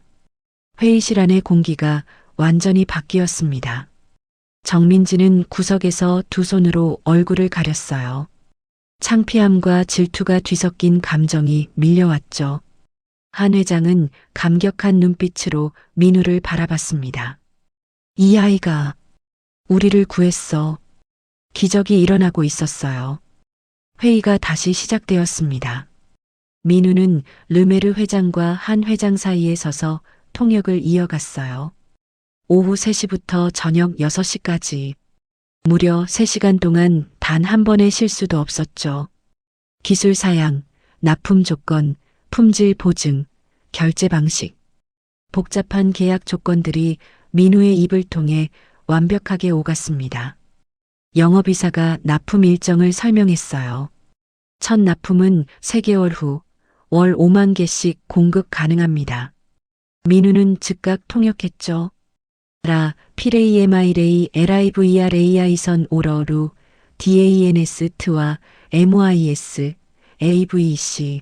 회의실 안의 공기가 완전히 바뀌었습니다. 정민지는 구석에서 두 손으로 얼굴을 가렸어요. 창피함과 질투가 뒤섞인 감정이 밀려왔죠. 한 회장은 감격한 눈빛으로 민우를 바라봤습니다. 이 아이가 우리를 구했어. 기적이 일어나고 있었어요. 회의가 다시 시작되었습니다. 민우는 르메르 회장과 한 회장 사이에 서서 통역을 이어갔어요. 오후 3시부터 저녁 6시까지 무려 3시간 동안 단 한 번의 실수도 없었죠. 기술 사양, 납품 조건, 품질 보증, 결제 방식. 복잡한 계약 조건들이 민우의 입을 통해 완벽하게 오갔습니다. 영업이사가 납품 일정을 설명했어요. 첫 납품은 3개월 후 월 5만 개씩 공급 가능합니다. 민우는 즉각 통역했죠. 라, 피레이 에마이레이 LIVRAI선 오러루, DANS-T와 MOIS, AVEC,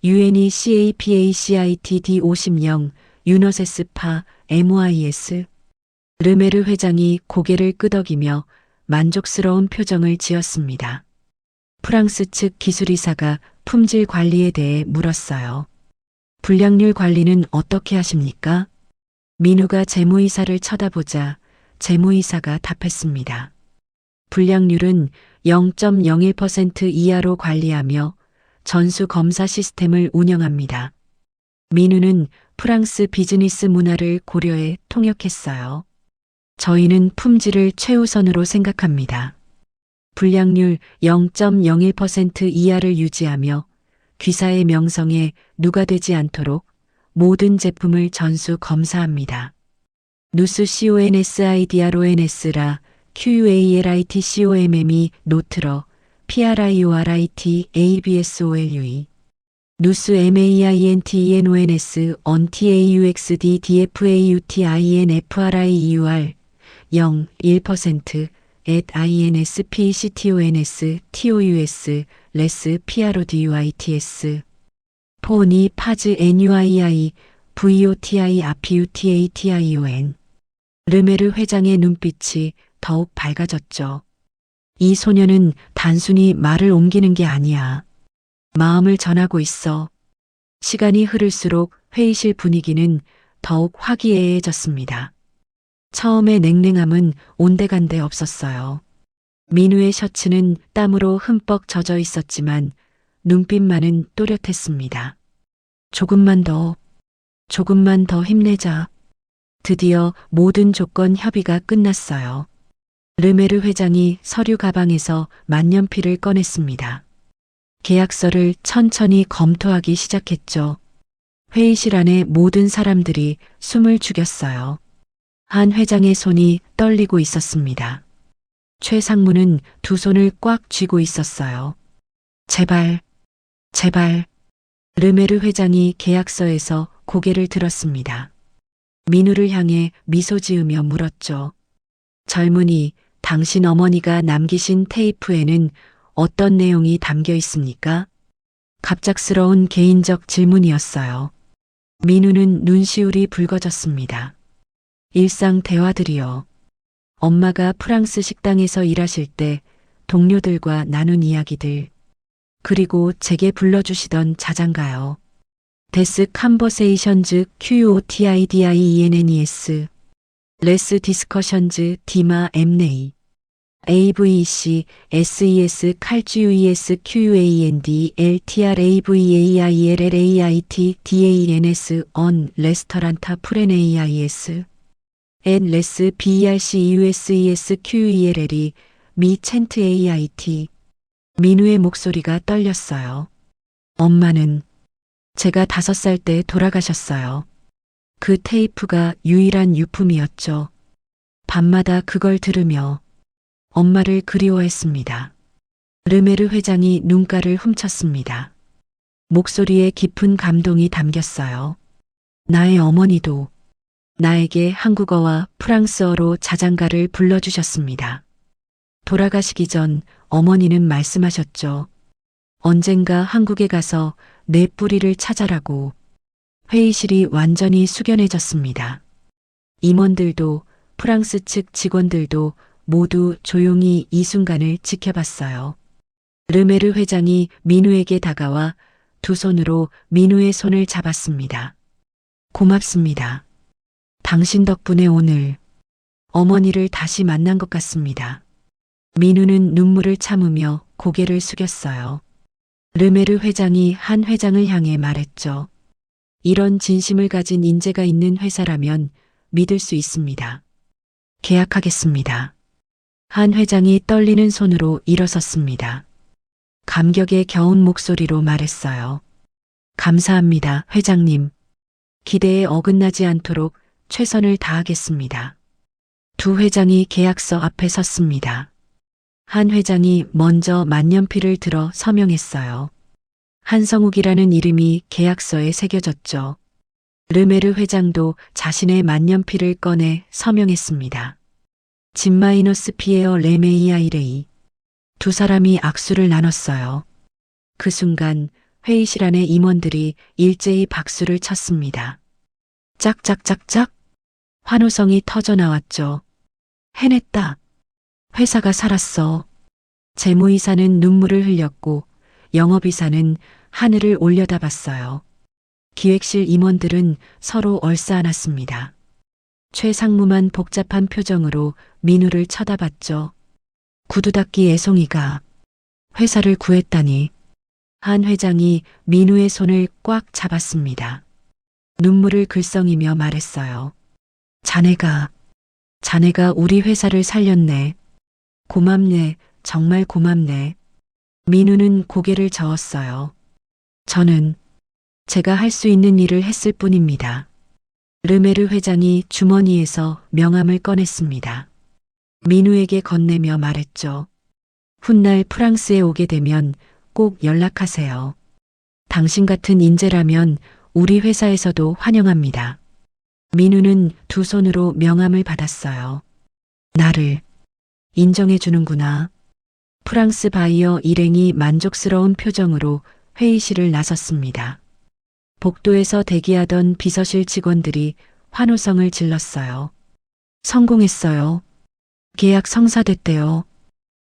UNE CAPACIT D50, 유너세스파, MOIS. 르메르 회장이 고개를 끄덕이며 만족스러운 표정을 지었습니다. 프랑스 측 기술이사가 품질 관리에 대해 물었어요. 불량률 관리는 어떻게 하십니까? 민우가 재무이사를 쳐다보자 재무이사가 답했습니다. 불량률은 0.01% 이하로 관리하며 전수 검사 시스템을 운영합니다. 민우는 프랑스 비즈니스 문화를 고려해 통역했어요. 저희는 품질을 최우선으로 생각합니다. 불량률 0.01% 이하를 유지하며 귀사의 명성에 누가 되지 않도록 모든 제품을 전수 검사합니다. 누스 CONSIDRONS라 QUALIT 노트러 PRIORIT ABSOLUE 누스 MAINTENONS ONTAUXD DFAUTINFRIEUR 0.1% at INSPCTONS TOUS 레스 PRODUITS 포니 파즈 NUII VOTI APUTATION 르메르 회장의 눈빛이 더욱 밝아졌죠. 이 소녀는 단순히 말을 옮기는 게 아니야. 마음을 전하고 있어. 시간이 흐를수록 회의실 분위기는 더욱 화기애애해졌습니다. 처음의 냉랭함은 온데간데 없었어요. 민우의 셔츠는 땀으로 흠뻑 젖어 있었지만 눈빛만은 또렷했습니다. 조금만 더 힘내자. 드디어 모든 조건 협의가 끝났어요. 르메르 회장이 서류 가방에서 만년필을 꺼냈습니다. 계약서를 천천히 검토하기 시작했죠. 회의실 안에 모든 사람들이 숨을 죽였어요. 한 회장의 손이 떨리고 있었습니다. 최 상무는 두 손을 꽉 쥐고 있었어요. 제발. 르메르 회장이 계약서에서 고개를 들었습니다. 민우를 향해 미소 지으며 물었죠. 젊은이, 당신 어머니가 남기신 테이프에는 어떤 내용이 담겨 있습니까? 갑작스러운 개인적 질문이었어요. 민우는 눈시울이 붉어졌습니다. 일상 대화들이요. 엄마가 프랑스 식당에서 일하실 때 동료들과 나눈 이야기들. 그리고 제게 불러주시던 자장가요. 데스 컨버세이션즈 QOTIDIENNES 레스 디스커션즈 디마 엠네이 AVEC SES 칼GUES QUAND LTRAVAILLAIT DANS on 레스터란타 프레네이아이에스 N 레스 BRCUSES QELL이 미 챈트 AIT 민우의 목소리가 떨렸어요. 엄마는 제가 5살 때 돌아가셨어요. 그 테이프가 유일한 유품이었죠. 밤마다 그걸 들으며 엄마를 그리워했습니다. 르메르 회장이 눈가를 훔쳤습니다. 목소리에 깊은 감동이 담겼어요. 나의 어머니도 나에게 한국어와 프랑스어로 자장가를 불러주셨습니다. 돌아가시기 전 어머니는 말씀하셨죠. 언젠가 한국에 가서 내 뿌리를 찾아라고. 회의실이 완전히 숙연해졌습니다. 임원들도 프랑스 측 직원들도 모두 조용히 이 순간을 지켜봤어요. 르메르 회장이 민우에게 다가와 두 손으로 민우의 손을 잡았습니다. 고맙습니다. 당신 덕분에 오늘 어머니를 다시 만난 것 같습니다. 민우는 눈물을 참으며 고개를 숙였어요. 르메르 회장이 한 회장을 향해 말했죠. 이런 진심을 가진 인재가 있는 회사라면 믿을 수 있습니다. 계약하겠습니다. 한 회장이 떨리는 손으로 일어섰습니다. 감격에 겨운 목소리로 말했어요. 감사합니다, 회장님. 기대에 어긋나지 않도록 최선을 다하겠습니다. 두 회장이 계약서 앞에 섰습니다. 한 회장이 먼저 만년필을 들어 서명했어요. 한성욱이라는 이름이 계약서에 새겨졌죠. 르메르 회장도 자신의 만년필을 꺼내 서명했습니다. 진마이너스 피에어 레메이아이레이. 두 사람이 악수를 나눴어요. 그 순간 회의실 안의 임원들이 일제히 박수를 쳤습니다. 짝짝짝짝. 환호성이 터져 나왔죠. 해냈다. 회사가 살았어. 재무이사는 눈물을 흘렸고 영업이사는 하늘을 올려다봤어요. 기획실 임원들은 서로 얼싸안았습니다. 최상무만 복잡한 표정으로 민우를 쳐다봤죠. 구두 닦기 애송이가 회사를 구했다니. 한 회장이 민우의 손을 꽉 잡았습니다. 눈물을 글썽이며 말했어요. 자네가 우리 회사를 살렸네. 고맙네, 정말 고맙네. 민우는 고개를 저었어요. 저는 제가 할 수 있는 일을 했을 뿐입니다. 르메르 회장이 주머니에서 명함을 꺼냈습니다. 민우에게 건네며 말했죠. 훗날 프랑스에 오게 되면 꼭 연락하세요. 당신 같은 인재라면 우리 회사에서도 환영합니다. 민우는 두 손으로 명함을 받았어요. 나를 인정해 주는구나. 프랑스 바이어 일행이 만족스러운 표정으로 회의실을 나섰습니다. 복도에서 대기하던 비서실 직원들이 환호성을 질렀어요. 성공했어요. 계약 성사됐대요.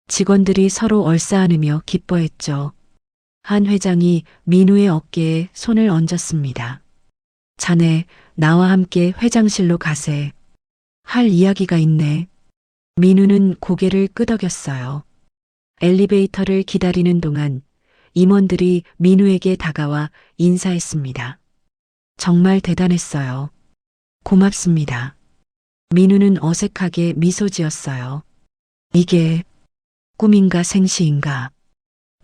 직원들이 서로 얼싸안으며 기뻐했죠. 한 회장이 민우의 어깨에 손을 얹었습니다. 자네, 나와 함께 회장실로 가세. 할 이야기가 있네. 민우는 고개를 끄덕였어요. 엘리베이터를 기다리는 동안 임원들이 민우에게 다가와 인사했습니다. 정말 대단했어요. 고맙습니다. 민우는 어색하게 미소 지었어요. 이게 꿈인가 생시인가.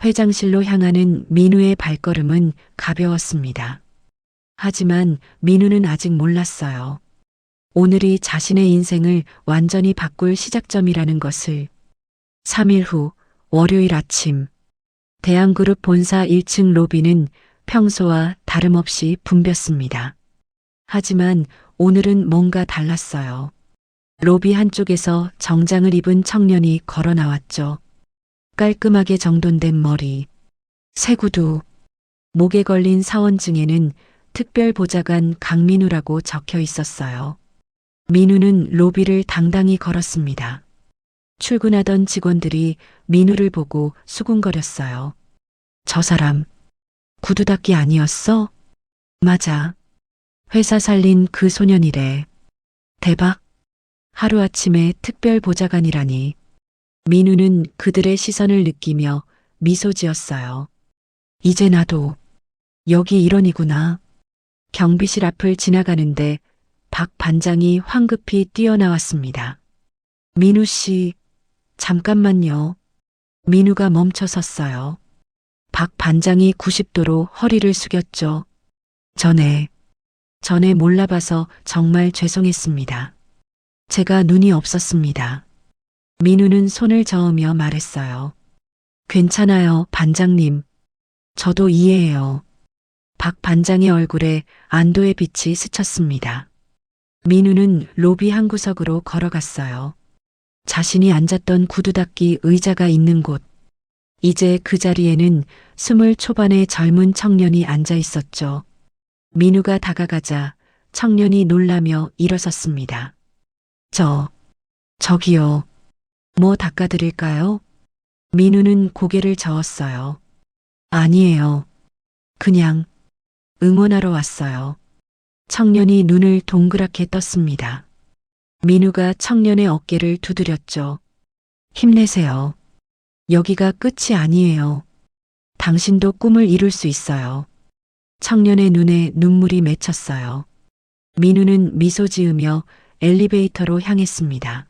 회장실로 향하는 민우의 발걸음은 가벼웠습니다. 하지만 민우는 아직 몰랐어요. 오늘이 자신의 인생을 완전히 바꿀 시작점이라는 것을. 3일 후 월요일 아침, 대한그룹 본사 1층 로비는 평소와 다름없이 붐볐습니다. 하지만 오늘은 뭔가 달랐어요. 로비 한쪽에서 정장을 입은 청년이 걸어 나왔죠. 깔끔하게 정돈된 머리, 새 구두, 목에 걸린 사원증에는 특별보좌관 강민우라고 적혀 있었어요. 민우는 로비를 당당히 걸었습니다. 출근하던 직원들이 민우를 보고 수군거렸어요. 저 사람, 구두 닦기 아니었어? 맞아. 회사 살린 그 소년이래. 대박. 하루아침에 특별보좌관이라니. 민우는 그들의 시선을 느끼며 미소 지었어요. 이제 나도 여기 일원이구나. 경비실 앞을 지나가는데 박 반장이 황급히 뛰어나왔습니다. 민우 씨, 잠깐만요. 민우가 멈춰 섰어요. 박 반장이 90도로 허리를 숙였죠. 전에 몰라봐서 정말 죄송했습니다. 제가 눈이 없었습니다. 민우는 손을 저으며 말했어요. 괜찮아요, 반장님. 저도 이해해요. 박 반장의 얼굴에 안도의 빛이 스쳤습니다. 민우는 로비 한 구석으로 걸어갔어요. 자신이 앉았던 구두 닦기 의자가 있는 곳. 이제 그 자리에는 20 초반의 젊은 청년이 앉아 있었죠. 민우가 다가가자 청년이 놀라며 일어섰습니다. 저기요. 뭐 닦아드릴까요? 민우는 고개를 저었어요. 아니에요. 그냥 응원하러 왔어요. 청년이 눈을 동그랗게 떴습니다. 민우가 청년의 어깨를 두드렸죠. 힘내세요. 여기가 끝이 아니에요. 당신도 꿈을 이룰 수 있어요. 청년의 눈에 눈물이 맺혔어요. 민우는 미소 지으며 엘리베이터로 향했습니다.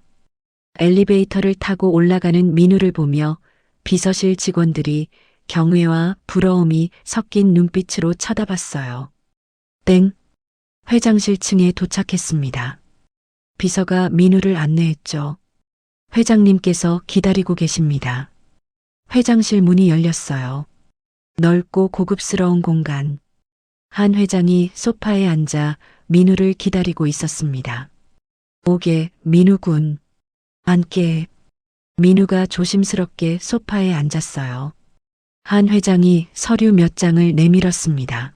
엘리베이터를 타고 올라가는 민우를 보며 비서실 직원들이 경외와 부러움이 섞인 눈빛으로 쳐다봤어요. 땡. 회장실 층에 도착했습니다. 비서가 민우를 안내했죠. 회장님께서 기다리고 계십니다. 회장실 문이 열렸어요. 넓고 고급스러운 공간. 한 회장이 소파에 앉아 민우를 기다리고 있었습니다. 오게, 민우군. 앉게. 민우가 조심스럽게 소파에 앉았어요. 한 회장이 서류 몇 장을 내밀었습니다.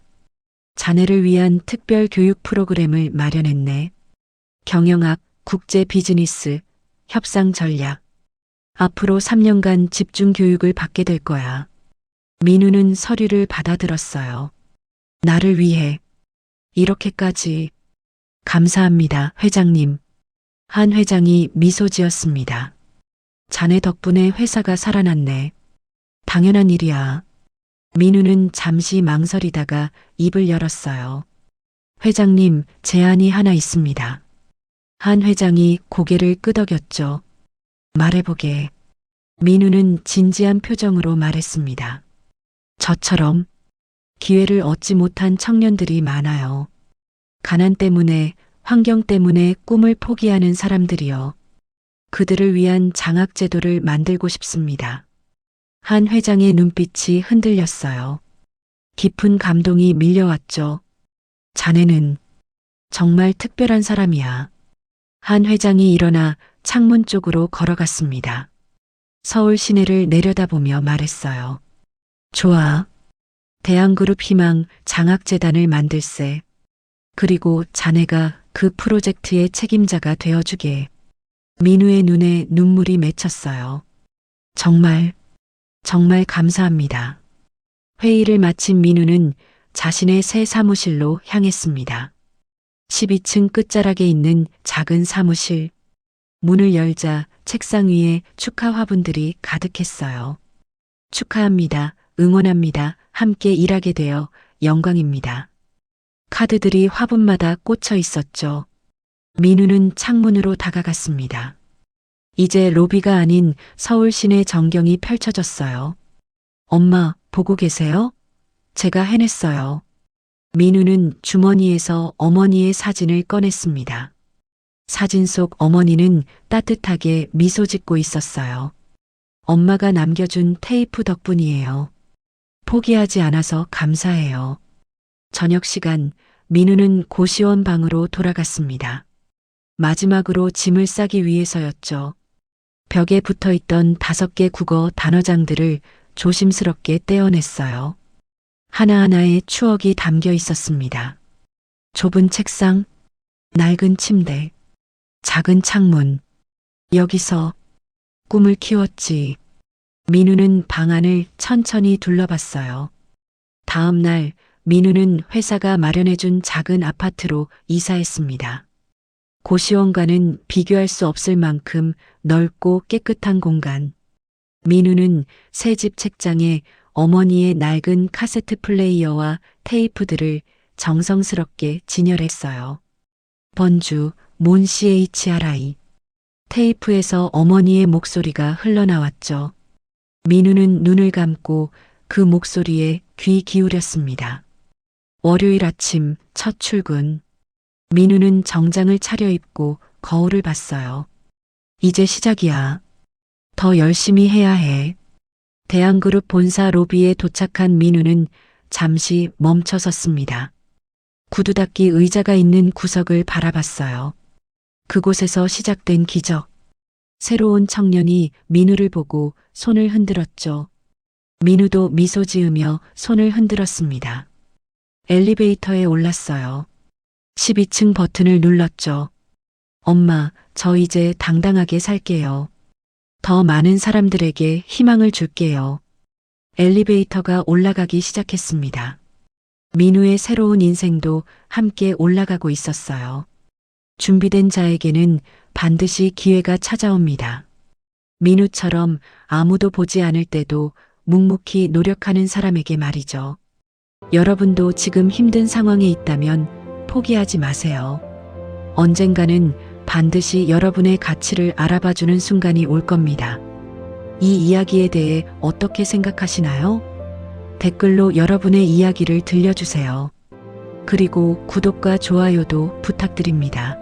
자네를 위한 특별 교육 프로그램을 마련했네. 경영학, 국제 비즈니스, 협상 전략. 앞으로 3년간 집중 교육을 받게 될 거야. 민우는 서류를 받아들었어요. 나를 위해. 이렇게까지. 감사합니다, 회장님. 한 회장이 미소 지었습니다. 자네 덕분에 회사가 살아났네. 당연한 일이야. 민우는 잠시 망설이다가 입을 열었어요. 회장님, 제안이 하나 있습니다. 한 회장이 고개를 끄덕였죠. 말해보게. 민우는 진지한 표정으로 말했습니다. 저처럼 기회를 얻지 못한 청년들이 많아요. 가난 때문에, 환경 때문에 꿈을 포기하는 사람들이요. 그들을 위한 장학제도를 만들고 싶습니다. 한 회장의 눈빛이 흔들렸어요. 깊은 감동이 밀려왔죠. 자네는 정말 특별한 사람이야. 한 회장이 일어나 창문 쪽으로 걸어갔습니다. 서울 시내를 내려다보며 말했어요. 좋아. 대한그룹 희망 장학재단을 만들세. 그리고 자네가 그 프로젝트의 책임자가 되어주게. 민우의 눈에 눈물이 맺혔어요. 정말 감사합니다. 회의를 마친 민우는 자신의 새 사무실로 향했습니다. 12층 끝자락에 있는 작은 사무실. 문을 열자 책상 위에 축하 화분들이 가득했어요. 축하합니다. 응원합니다. 함께 일하게 되어 영광입니다. 카드들이 화분마다 꽂혀 있었죠. 민우는 창문으로 다가갔습니다. 이제 로비가 아닌 서울 시내 전경이 펼쳐졌어요. 엄마, 보고 계세요? 제가 해냈어요. 민우는 주머니에서 어머니의 사진을 꺼냈습니다. 사진 속 어머니는 따뜻하게 미소 짓고 있었어요. 엄마가 남겨준 테이프 덕분이에요. 포기하지 않아서 감사해요. 저녁 시간, 민우는 고시원 방으로 돌아갔습니다. 마지막으로 짐을 싸기 위해서였죠. 벽에 붙어 있던 5개 국어 단어장들을 조심스럽게 떼어냈어요. 하나하나의 추억이 담겨 있었습니다. 좁은 책상, 낡은 침대, 작은 창문. 여기서 꿈을 키웠지. 민우는 방 안을 천천히 둘러봤어요. 다음 날 민우는 회사가 마련해준 작은 아파트로 이사했습니다. 고시원과는 비교할 수 없을 만큼 넓고 깨끗한 공간. 민우는 새집 책장에 어머니의 낡은 카세트 플레이어와 테이프들을 정성스럽게 진열했어요. 번주, 몬 CHRI. 테이프에서 어머니의 목소리가 흘러나왔죠. 민우는 눈을 감고 그 목소리에 귀 기울였습니다. 월요일 아침 첫 출근. 민우는 정장을 차려입고 거울을 봤어요. 이제 시작이야. 더 열심히 해야 해. 대한그룹 본사 로비에 도착한 민우는 잠시 멈춰 섰습니다. 구두 닦기 의자가 있는 구석을 바라봤어요. 그곳에서 시작된 기적. 새로운 청년이 민우를 보고 손을 흔들었죠. 민우도 미소 지으며 손을 흔들었습니다. 엘리베이터에 올랐어요. 12층 버튼을 눌렀죠. 엄마, 저 이제 당당하게 살게요. 더 많은 사람들에게 희망을 줄게요. 엘리베이터가 올라가기 시작했습니다. 민우의 새로운 인생도 함께 올라가고 있었어요. 준비된 자에게는 반드시 기회가 찾아옵니다. 민우처럼 아무도 보지 않을 때도 묵묵히 노력하는 사람에게 말이죠. 여러분도 지금 힘든 상황에 있다면 포기하지 마세요. 언젠가는 반드시 여러분의 가치를 알아봐주는 순간이 올 겁니다. 이 이야기에 대해 어떻게 생각하시나요? 댓글로 여러분의 이야기를 들려주세요. 그리고 구독과 좋아요도 부탁드립니다.